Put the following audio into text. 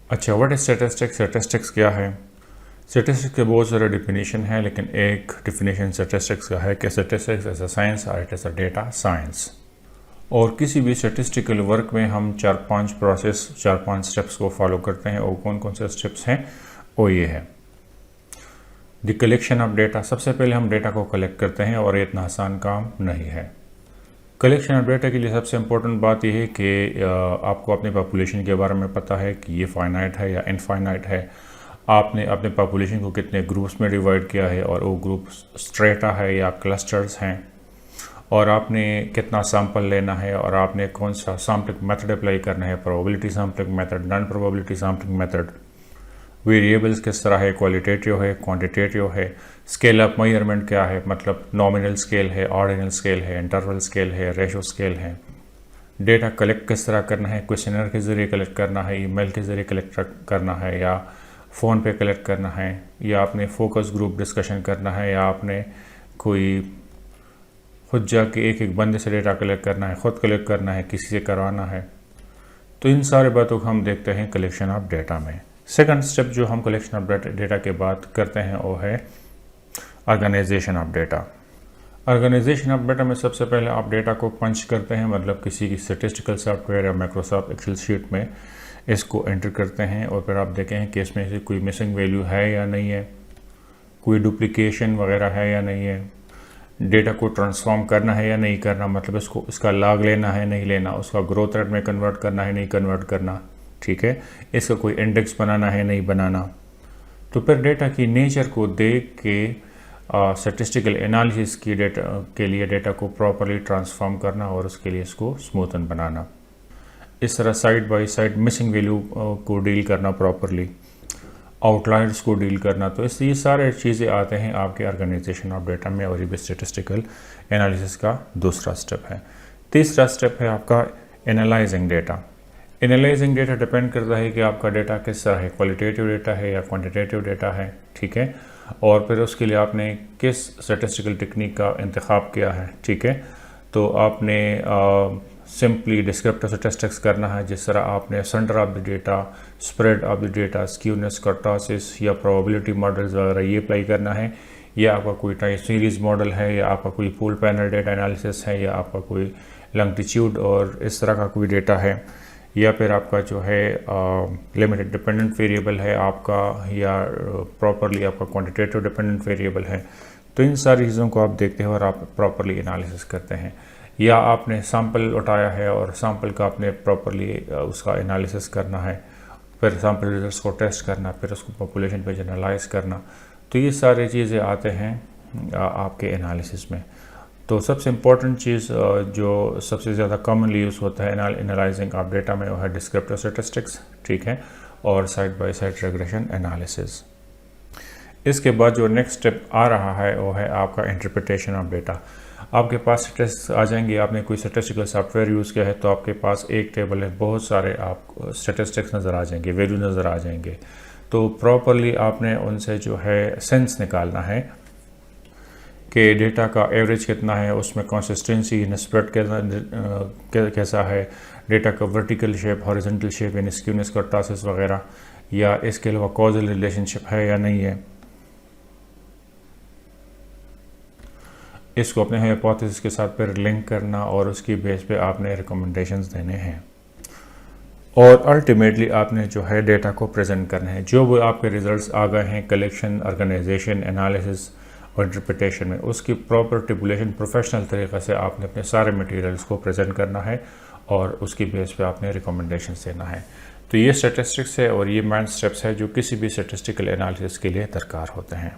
अच्छा, what is statistics? Statistics क्या है? स्टैटिस्टिक्स के बहुत सारे डिफिनीशन है, लेकिन एक डिफिनीशन स्टैटिस्टिक्स का है कि स्टैटिस्टिक्स एज अ साइंस और it is a data science. और किसी भी स्टैटिस्टिकल वर्क में हम 4-5 स्टेप्स को फॉलो करते हैं। और कौन कौन से स्टेप्स हैं वो ये है। The collection of data. सबसे पहले हम डेटा को कलेक्ट करते हैं और ये इतना आसान काम नहीं है। कलेक्शन ऑफ डेटा के लिए सबसे इम्पोर्टेंट बात यह है कि आपको अपने पॉपुलेशन के बारे में पता है कि ये फाइनाइट है या इनफाइनाइट है। आपने अपने पॉपुलेशन को कितने ग्रुप्स में डिवाइड किया है और वो ग्रुप स्ट्रेटा है या क्लस्टर्स हैं, और आपने कितना सैंपल लेना है और आपने कौन सा सैम्पलिंग मेथड अप्लाई करना है, probability sampling method, non probability sampling method, variables किस तरह है, क्वालिटेटिव है, क्वांटिटेटिव है, स्केल ऑफ मेजरमेंट क्या है, मतलब नॉमिनल स्केल है, ऑर्डिनल स्केल है, इंटरवल स्केल है, रेशो स्केल है। डेटा कलेक्ट किस तरह करना है, क्वेश्चनर के ज़रिए कलेक्ट करना है, ईमेल के ज़रिए कलेक्ट करना है, या फ़ोन पे कलेक्ट करना है, या आपने फोकस ग्रुप डिस्कशन करना है, या आपने कोई खुद जाके एक एक बंदे से डेटा कलेक्ट करना है, ख़ुद कलेक्ट करना है, किसी से करवाना है। तो इन सारे बातों को हम देखते हैं कलेक्शन ऑफ डेटा में। सेकंड स्टेप जो हम कलेक्शन ऑफ डेटा के बाद करते हैं वो है organisation of data. Organisation of data में सबसे पहले आप डेटा को पंच करते हैं, मतलब किसी की स्टैटिस्टिकल सॉफ्टवेयर या माइक्रोसॉफ्ट एक्सेल शीट में इसको एंटर करते हैं, और फिर आप देखें कि इसमें से कोई मिसिंग वैल्यू है या नहीं है, कोई डुप्लीकेशन वगैरह है या नहीं है, डेटा को ट्रांसफॉर्म करना है या नहीं करना, मतलब इसका लॉग लेना है नहीं लेना, उसका ग्रोथ रेट में कन्वर्ट करना है नहीं कन्वर्ट करना, ठीक है, इसका कोई इंडेक्स बनाना है नहीं बनाना। तो फिर डेटा की नेचर को देख के स्टैटिस्टिकल एनालिसिस की डेटा के लिए डेटा को प्रॉपरली ट्रांसफॉर्म करना और उसके लिए इसको स्मूथन बनाना। इस तरह side by side missing value को डील करना प्रॉपरली, आउटलायर्स को डील करना। तो ये सारे चीज़ें आते हैं आपके ऑर्गेनाइजेशन ऑफ डेटा में, और ये भी स्टैटिस्टिकल एनालिसिस का दूसरा स्टेप है। तीसरा स्टेप है आपका analysing data. Analysing data depend करता है कि आपका डेटा किस तरह है, क्वालिटेटिव डेटा है या क्वांटिटेटिव डेटा है, ठीक है, और फिर उसके लिए आपने किस स्टैटिस्टिकल टेक्निक का इंतखाब किया है, ठीक है। तो आपने सिंपली डिस्क्रिप्टिव स्टैटिस्टिक्स करना है, जिस तरह आपने centre of the data, spread of the data, skewness, kurtosis या प्रोबेबिलिटी मॉडल्स वगैरह ये अप्लाई करना है, या आपका कोई टाइम सीरीज मॉडल है, या आपका कोई पूल पैनल डेटा एनालिसिस है, या आपका कोई लॉन्गिट्यूड और इस तरह का कोई डेटा है, या फिर आपका जो है लिमिटेड डिपेंडेंट वेरिएबल है आपका, या प्रॉपरली आपका क्वांटिटेटिव डिपेंडेंट वेरिएबल है। तो इन सारी चीज़ों को आप देखते हैं और आप प्रॉपरली एनालिसिस करते हैं। या आपने सैम्पल उठाया है और सैम्पल का आपने प्रॉपरली उसका एनालिसिस करना है, फिर सैम्पल रिजल्ट्स को टेस्ट करना, फिर उसको पॉपुलेशन पे जनरलाइज करना। तो ये सारी चीज़ें आते हैं आपके एनालिसिस में। तो सबसे इम्पोर्टेंट चीज़ जो सबसे ज़्यादा कॉमनली यूज़ होता है एनालाइजिंग ऑफ डेटा में वो है डिस्क्रिप्टिव स्टैटिस्टिक्स, ठीक है, और side by side regression analysis. इसके बाद जो नेक्स्ट स्टेप आ रहा है वो है आपका इंटरप्रिटेशन ऑफ डेटा। आपके पास टेस्ट आ जाएंगे, आपने कोई स्टैटिस्टिकल सॉफ्टवेयर यूज़ किया है तो आपके पास एक टेबल है, बहुत सारे आप स्टैटिस्टिक्स नज़र आ जाएंगे, वैल्यू नज़र आ जाएंगे। तो प्रॉपरली आपने उनसे जो है सेंस निकालना है कि डेटा का एवरेज कितना है, उसमें कंसिस्टेंसी इन स्प्रेड कैसा है, डेटा का वर्टिकल शेप, हॉरिजॉन्टल शेप यानी स्क्यूनेस, कर्टोसिस वगैरह, या इसके अलावा कॉजल रिलेशनशिप है या नहीं है। इसको अपने हाइपोथेसिस के साथ फिर लिंक करना और उसकी बेस पे आपने रिकमेंडेशंस देने हैं, और अल्टीमेटली आपने जो है डेटा को प्रेजेंट करना है। जो वो आपके रिजल्ट्स आ गए हैं कलेक्शन, ऑर्गेनाइजेशन, एनालिसिस और इंटरप्रिटेशन में, उसकी प्रॉपर टिपुलेशन प्रोफेशनल तरीक़े से आपने अपने सारे मटेरियल्स को प्रेजेंट करना है और उसकी बेस पे आपने रिकमेंडेशंस देना है। तो ये स्टैटिस्टिक्स है और ये मेन स्टेप्स है जो किसी भी स्टैटिस्टिकल एनालिसिस के लिए दरकार होते हैं।